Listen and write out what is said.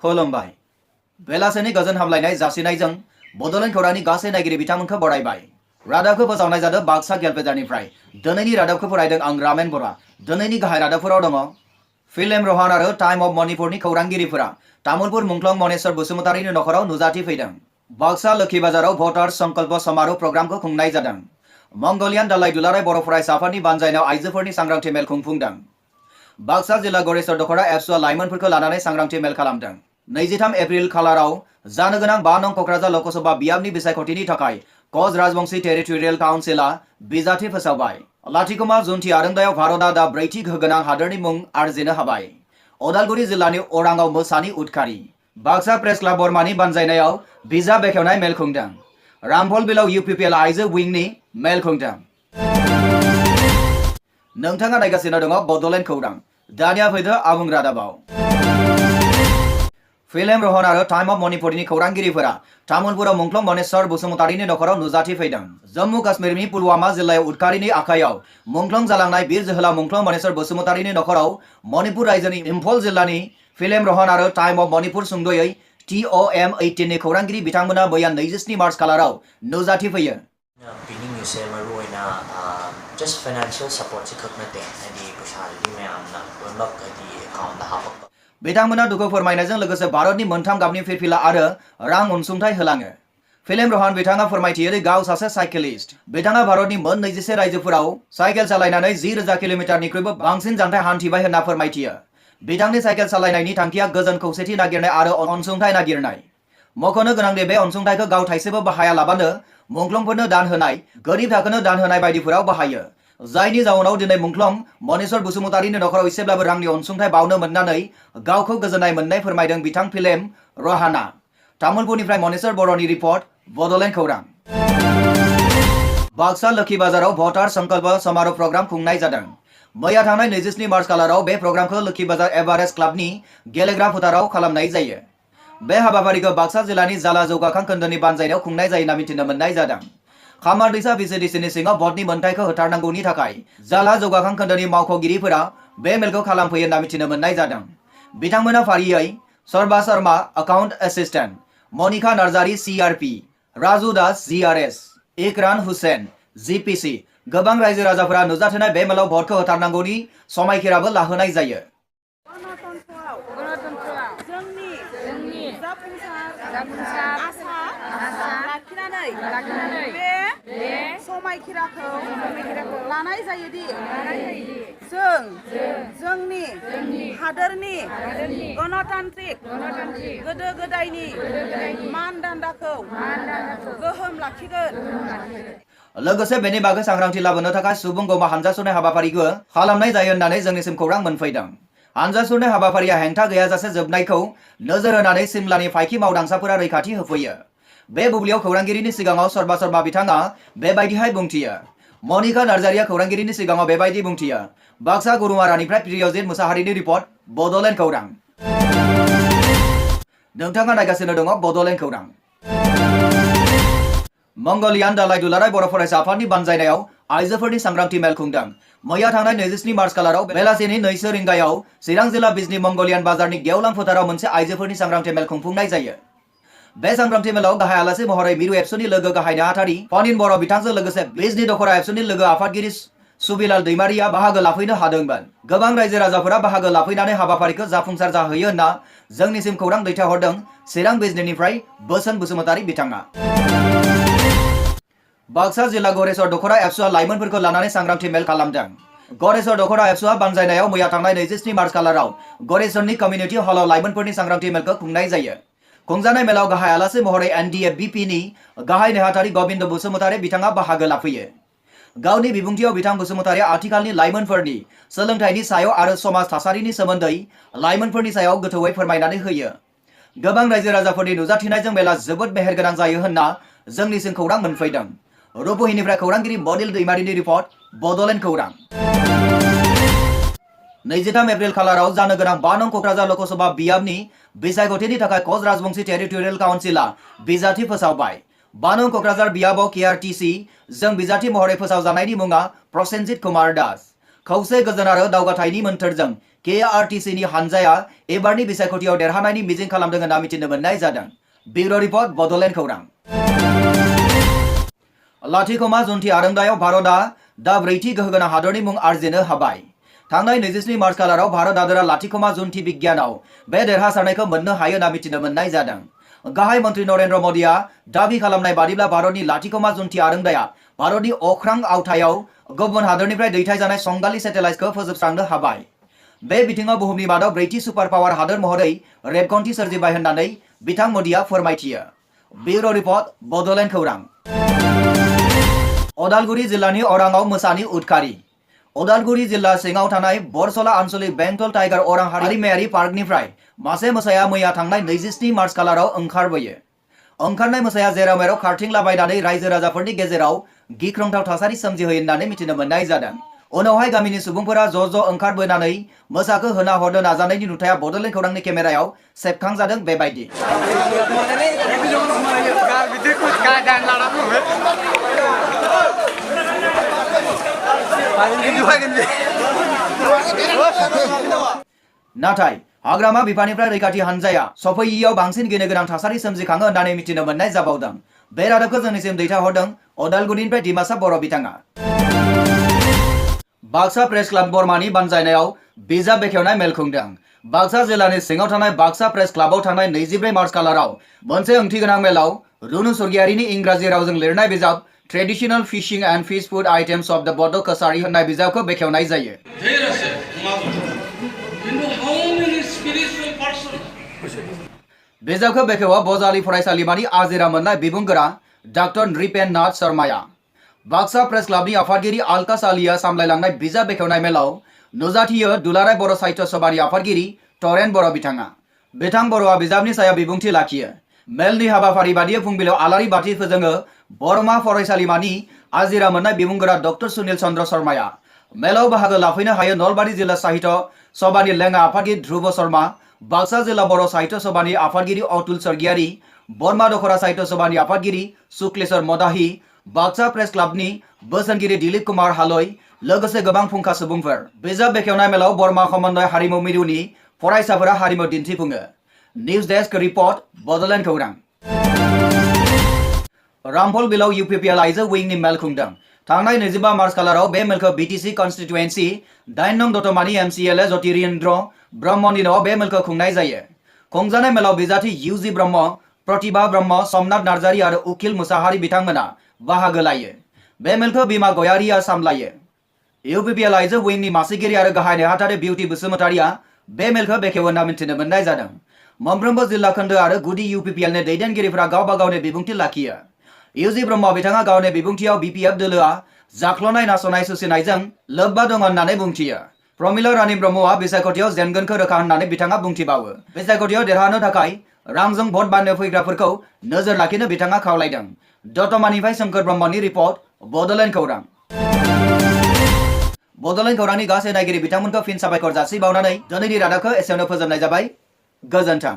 खुलुमबाय बेलासेनि गोजोन हामलायनाय जासिनायजों बड'लेण्ड खौरांनि गासै नायगिरि बिथांमोनखौ बरायबाय। रादाबखौ फोसावनाय जादों बाक्सा गेलपेजारनिफ्राय। दिनैनि रादाबखौ फरायदों आं रामेन बरा। दिनैनि गाहाय रादाबफोराव दङ फिल्म रहान आरो टाइम अफ मणिपुरनि खौरांगिरिफोरा तामुलपुर मुंख्लं मनेश्वर बसुमतारीनि नखराव नुजाथि फैदों। बाक्सा लोखि बाजाराव भटार संकल्प समारोह प्रग्रामखौ खुंनाय जादों। मंगलियान दालाय दुलाराय बर' फरायसा आफादनि बानजायनायाव आइजोफोरनि सांग्रांथि मेल खुंफुंदों। बाक्सा जिल्ला गरेस्वर दख'रा एबसुआ लाइमोनफोरखौ लानानै सांग्रांथि मेल खालामदों। 23 एप्रिल खालाराव जानो गोनां 5 नं क'क्राझार लकसभा बियाबनि बिसायख'थिनि थाखाय कच राजबंशी टेरिटरियेल काउन्सिलआ बिजाथि फोसावबाय। लाथिख'मा जुनथि आरोंदायाव भारतआ दा ब्रैथि गोहोगोनां हादोरनि मुं आरजिनो हाबाय। अदालगुरि जिल्लानि अराङाव मोसानि उदखारि। बाक्सा प्रेस क्लाब बर्मानि बानजायनायाव बिजाब बेखेवनाय मेल खुंदों। रामफल बिलाव UPPL आइजो विंनि मेल खुंदों। नोंथाङा नायगासिनो दङ बड'लेण्ड खौरां। दानिया फैदो आबुं रादाबाव। फिल्म रहान आरो टाइम अफ मणिपुरनि खौरांगिरिफोरा तामुलपुराव मुंख्लं मनेश्वर बसुमतारीनि नखराव नुजाथि फैदों। जम्मु काश्मीरनि पुलवामा जिल्लायाव उदखारिनि आखायाव मुंख्लं जालांनाय बिर जोहोलाव मुंख्लं मनेश्वर बसुमतारीनि नखराव मणिपुर रायजोनि इम्फल जिल्लानि फिल्म रहान आरो टाइम अफ मणिपुर सुंद'यै TOM18 नि खौरांगिरि बिथांमोना मैया 27 मार्च खालाराव नुजाथि फैयो। पिनिंगिसे मरुइना just financial support से खक नते यदि पैसानि मैामना उनलक यदि एकाउंट हाबक बिथांमोना दुखु फोरमायनायजों लोगोसे भारतनि मोनथाम गाबनि फिरफिला आरो रां अनसुंथाइ होलाङो। फिल्म रहान बिथाङा फोरमायथियो दि गाव सासे साइकेलिस्ट। बिथाङा भारतनि मोन 21 रायजोफोराव साइकेल सालायनानै 10,000 किल'मिटारनिख्रुइबो बांसिन जानथाय हान्थिबाय होनना फोरमायथियो। बिथांनि साइकेल सालायनायनि थांखिया गोजोन खौसेथि नागिरनाय आरो अनसुंथाइ नागिरनाय। मख'नो गोनां दि बे अनसुंथाइखौ गाव थाइसेबो बाहायालाबानो मुंख्लंफोरनो दान होनाय, गोरिब थाखोनो दान होनाय बायदिफोराव बाहायो। जायनि जाउनाव दिनै मुंख्लं मनेश्वर बसुमतारीनि नखराव एसेब्लाबो रांनि अनसुंथाइ बावनो मोननानै गावखौ गोजोननाय मोननाय फोरमायदों बिथां फिल्म रहाना। तामुलपुरनिफ्राय मनेश्वर बर'नि रिपर्ट, बड'लेण्ड खौरां। बाक्सा लोखि बाजाराव भटार संकल्प समारोह प्रग्राम खुंनाय जादों। मैया थांनाय 27 मार्च खालाराव बे प्रग्रामखौ लोखि बाजार एभारेस्ट क्लाबनि गेलेग्रा फोथाराव खालामनाय जायो। बे हाबाफारिखौ बाक्सा जिल्लानि जाला जौगाखां खोन्दोनि बानजायनायाव खुंनाय जायो होनना मिथिनो मोननाय जादों। खामार दैसा VCDCनि सिङाव भटनि मोनथायखौ होथारनांगौनि थाखाय जाला जौगाखां खोन्दोनि मावख'गिरिफोरा बे मेलखौ खालामफैयो होनना मिथिनो मोननाय जादों। बिथांमोना फारियै सरबा Sharma account assistant, Manika Narzary CRP, Raju Das GRS, Ikran Hussain GPC गोबां रायजो राजाफोरा नुजाथिनाय बे मेलाव भटखौ होथारनांगौनि समायखिराबो लाहोनाय जायो। समायखिराखौ लानाय जायोदि जोंनि हादोरनि गणतान्त्रिक गोदो गोदायनि मानदान्दाखौ गोहोम लाखिगोन। लोगोसे बेनि बागै सांग्रांथि लाबोनो थाखाय सुबुं गमा हानजा सुरनाय हाबाफारिखौ खालामनाय जायो होननानै जोंनिसिम खौरां मोनफैदों। हानजा सुरनाय हाबाफारिया हेंथा गैयाजासे जोबनायखौ नोजोर होनानै सिमलानि फायखि मावदांसाफोरा रैखाथि होफैयो। बे बुब्लियाव खौरांगिरिनि सिगाङाव सरबा शर्मा बिथाङा बेबायदिहाय बुंथियो। मनिका नार्जारिया खौरांगिरिनि सिगाङाव बेबायदि बुंथियो। बाक्सा गुरुवारानिफ्राय प्रियजित मुसाहारिनि रिपर्ट, बड'लेण्ड खौरां। नोंथाङा नायगासिनो दङ बड'लेण्ड खौरां। मंगलियान दालाय दुलाराय बर' फरायसा आफादनि बानजायनायाव आइजोफोरनि सांग्रांथि मेल खुंदों। मैया थांनाय 27 मार्च खालाराव बेलासिनि 2 रिंगायाव चिरां जिल्ला बिजनी मंगलियान बाजारनि गेवलां फोथाराव मोनसे आइजोफोरनि सांग्रांथि मेल खुंफुंनाय जायो। बे सांग्रांथि मेलाव गाहाय आलासि महरै मिरु एबसुनि लोगो गाहाय नेहाथारि फनिन बर' बिथांजों लोगोसे बिजनी दख'रा एबसुनि लोगो आफादगिरि सुबिलाल दैमारिया बाहागो लाफैनो हादोंमोन। गोबां रायजो राजाफोरा बाहागो लाफैनानै हाबाफारिखौ जाफुंसार जाहोयो होनना जोंनिसिम खौरां दैथायहरदों चिरां बिजनीनिफ्राय बोसोन बसुमतारी बिथाङा। बाक्सा जिल्ला गरेस्वर दख'रा एबसुआ लाइमोनफोरखौ लानानै सांग्रांथि मेल खालामदों। गरेस्वर दख'रा एबसुआ बानजायनायाव मैया थांनाय 27 मार्च खालाराव गरेस्वरनि कमिउनिटि हलाव लाइमोनफोरनि सांग्रांथि मेलखौ खुंनाय जायो। खुंजानाय मेलाव गाहाय आलासि महरै NDFBPनि गाहाय नेहाथारि गबिन्द बसुमतारी बिथाङा बाहागो लाफैयो। गावनि बिबुंथियाव बिथां बसुमतारीया आथिखालनि लाइमोनफोरनि सोलोंथाइनि सायाव आरो समाज थासारिनि सोमोन्दै लाइमोनफोरनि सायाव गोथौयै फोरमायनानै होयो। गोबां रायजो राजाफोरनि नुजाथिनायजों मेला जोबोद मेहेरगोनां जायो होनना जोंनिसिम खौरां मोनफैदों। रुपहिनिफ्राय खौरांगिरि मनिल दैमारिनि रिपर्ट, बड'लेण्ड खौरां। 23 एप्रिल खालाराव जानो गोनां 5 नं क'क्राझार लकसभा बियाबनि बिसायख'थिनि थाखाय कच राजबंशी टेरिटरियेल काउन्सिलआ बिजाथि फोसावबाय। 5 नं क'क्राझार बियाबाव KRTC जों बिजाथि महरै फोसावजानायनि मुङा प्रसेनजित कुमार दास। खौसे गोजोन आरो दावगाथायनि मोन्थोरजों KRTC नि हानजाया एबारनि बिसायख'थियाव देरहानायनि मिजिं खालामदों होनना मिथिनो मोननाय जादों। ब्युरो रिपर्ट बड'लेण्ड खौरां। लाथिख'मा जुन्थि आरोंदायाव भारतआ दा ब्रैथि गोहोगोनां हादरनि मुं आरजिनो हाबाय। थांनाय 27 मार्च खालाराव भारत हादरा लाथिख'मा जुन्थि बिगियानाव बे देरहासारनायखौ मोननो हायो होनना मिथिनो मोननाय जादों। गाहाय मन्त्रि नरेन्द्र मोदीआ दाबि खालामनाय बादिब्ला भारतनि लाथिख'मा जुन्थि आरोंदाया भारतनि अख्रां आवथायाव गुबुन हादरनिफ्राय दैथायजानाय संगालि सेटेलाइटखौ फोजोबस्रांनो हाबाय। बे बिथिङाव बुहुमनि मादाव ब्रैथि सुपार पावार हादर महरै रेबगान्थि सोरजिबाय होननानै बिथां मोदीआ फोरमायथियो। ब्युरो रिपर्ट बड'लेण्ड खौरां। अदालगुरि जिल्लानि अराङाव मोसानि उदखारि। अदालगुरि जिल्ला सिङाव थानाय बरसला आन्सलिक बेंटल टाइगार अरां हारिमायारि पार्कनिफ्राय मासे मोसाया मैया थांनाय 27 मार्च खालाराव ओंखारबोयो। ओंखारनाय मोसाया जेराव मेराव खारथिंलाबायनानै रायजो राजाफोरनि गेजेराव गिख्रंथाव थासारि सोमजिहोयो होननानै मिथिनो मोननाय जादों। उनावहाय गामिनि सुबुंफोरा ज' ओंखारबोनानै मोसाखौ होना हरनो नाजानायनि नुथाया बड'लेण्ड खौरांनि केमेरायाव सेबखांजादों बेबायदि। नाथाय हाग्रामा बिफाननिफ्राय रैखाथि हानजाया सफैयैयाव बांसिन गिनो गोनां थासारि सोमजिखाङो होननानै मिथिनो मोननाय जाबावदों। बे रादाबखौ जोंनिसिम दैथायहरदों अदालगुरिनिफ्राय दिमासा बर' बिथाङा। बाक्सा प्रेस क्लाब बर्मानि बानजायनायाव बिजाब बेखेवनाय मेल खुंदों। बाक्सा जिल्लानि सिङाव थानाय बाक्सा प्रेस क्लाबाव थांनाय 24 मार्च खालाराव मोनसे ओंथिगोनां मेलाव रुनु स्वर्गियारिनि इंराजि रावजों लिरनाय बिजाब traditional fishing and fish food items of द बड' कसारी होननाय बिजाबखौ बेखेवनाय जायो। बिजाबखौ बेखेवा बजालि फरायसालिमानि आजिरा मोननाय बिबुंगोरा डॉक्टर नृपेन नाथ शर्माया। बाक्सा प्रेस क्लाबनि आफादगिरि आलका सालिया सामलायलांनाय बिजाब बेखेवनाय मेलाव नुजाथियो दुलाराय बर' साहित्य सभानि आफादगिरि टरेन बर' बिथाङा। बिथां बर'आ बिजाबनि सायाव बिबुंथि लाखियो। मेलनि हाबाफारि बादियै फुंबिलियाव आलारि बाथि फोजोङो बरमा फरायसालिमानि आजिरा मोननाय बिबुंगोरा डक्टर सुनील चंद्र शर्माया। मेलाव बाहागो लाफैनो हायो नलबारि जिल्ला साहित्य सभानि लेङा आफादगिरि ध्रुव शर्मा, बाक्सा जिल्ला बर' साहित्य सभानि आफादगिरि अतुल स्वर्गियारी, बरमा दखरा साहित्य सभानि आफादगिरि शुक्लेश्वर मदाही, बाक्सा प्रेस क्लाबनि बोसोनगिरि दिलीप कुमार हालय लोगोसे गोबां फुंखा सुबुंफोर। बिजाब बेखेवनाय मेलाव बरमा समन्वय हारिमु मिरुनि फरायसाफोरा हारिमु दिन्थिफुङो। निउज डेस्क रिपर्ट बड'लेण्ड खौरां। रामफल बिलाव UPPL आइजो विंनि मेल खुंदों। थांनाय 25 मार्च खालाराव बे मेलखौ BTC कन्स्टिटुएन्सि 8 नं दतमानि MCLA ज्योतिरिन्द्र ब्रह्मनि न'आव बे मेलखौ खुंनाय जायो। खुंजानाय मेलाव बिजाथि UG ब्रह्म, प्रतिभा ब्रह्म, समनाथ नार्जारी आरो उखिल मुसाहारि बिथांमोना बाहागो लायो। बे मेलखौ बिमा गयारिया सामलायो। UPPL आइजो विंनि मासिगिरि आरो गाहाय नेहाथारि बिउटि बसुमतारिया बे मेलखौ बेखेवो होनना मिथिनो मोननाय जादों। मोनफ्रोमबो जिल्ला खोन्दो आरो गुदि UPPLनि दैदेनगिरिफोरा गावबा गावनि बिबुंथि लाखियो। UG ब्रह्म बिथाङा गावनि बिबुंथियाव BPF दोलोआ जाख्ल'नाय नास'नाय सुसिनायजों लोब्बा दं होननानै बुंथियो। प्रमिला रानी ब्रह्मआ बिसायख'थियाव जेनगोनखौ रोखा होननानै बिथाङा बुंथिबावो। बिसायख'थियाव देरहानो थाखाय रांजों भट बान्नो फैग्राफोरखौ नोजोर लाखिनो बिथाङा खावलायदों। दतमानिफ्राय सोमखोर ब्रह्मनि रिपर्ट बड'लेण्ड खौरां। बड'लेण्ड खौरांनि गासै नायगिरि बिथांमोनखौ फिन साबायखर जासिबावनानै दिनैनि रादाबखौ एसेयावनो फोजोबनाय जाबाय। गोजोन्थों।